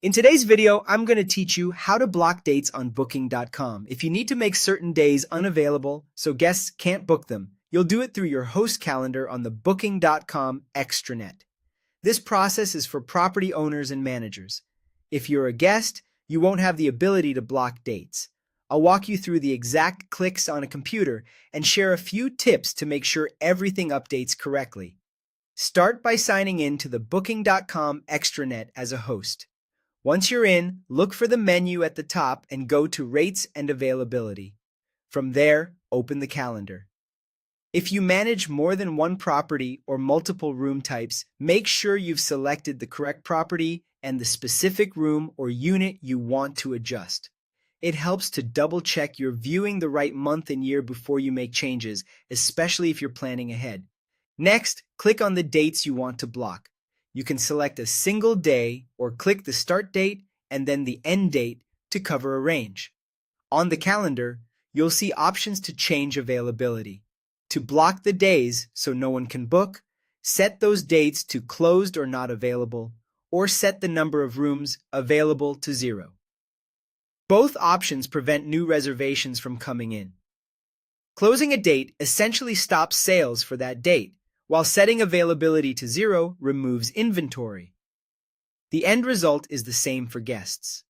In today's video, I'm going to teach you how to block dates on booking.com. If you need to make certain days unavailable so guests can't book them, you'll do it through your host calendar on the booking.com extranet. This process is for property owners and managers. If you're a guest, you won't have the ability to block dates. I'll walk you through the exact clicks on a computer and share a few tips to make sure everything updates correctly. Start by signing in to the booking.com extranet as a host. Once you're in, look for the menu at the top and go to Rates and Availability. From there, open the calendar. If you manage more than one property or multiple room types, make sure you've selected the correct property and the specific room or unit you want to adjust. It helps to double-check you're viewing the right month and year before you make changes, especially if you're planning ahead. Next, click on the dates you want to block. You can select a single day or click the start date and then the end date to cover a range. On the calendar, you'll see options to change availability. To block the days so no one can book, set those dates to closed or not available, or set the number of rooms available to 0. Both options prevent new reservations from coming in. Closing a date essentially stops sales for that date, while setting availability to 0 removes inventory. The end result is the same for guests.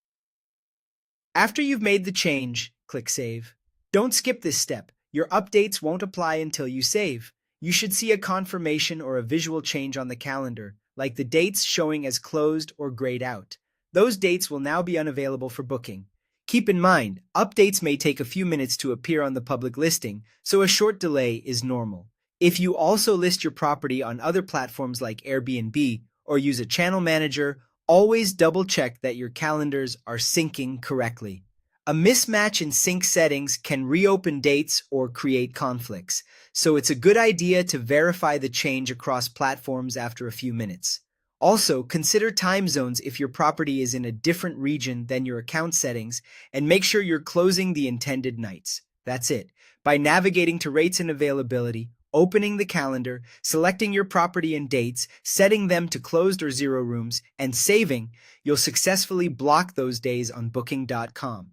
After you've made the change, click Save. Don't skip this step. Your updates won't apply until you save. You should see a confirmation or a visual change on the calendar, like the dates showing as closed or grayed out. Those dates will now be unavailable for booking. Keep in mind, updates may take a few minutes to appear on the public listing, so a short delay is normal. If you also list your property on other platforms like Airbnb or use a channel manager, always double-check that your calendars are syncing correctly. A mismatch in sync settings can reopen dates or create conflicts, so it's a good idea to verify the change across platforms after a few minutes. Also, consider time zones if your property is in a different region than your account settings, and make sure you're closing the intended nights. That's it. By navigating to rates and availability, opening the calendar, selecting your property and dates, setting them to closed or 0 rooms, and saving, you'll successfully block those days on booking.com.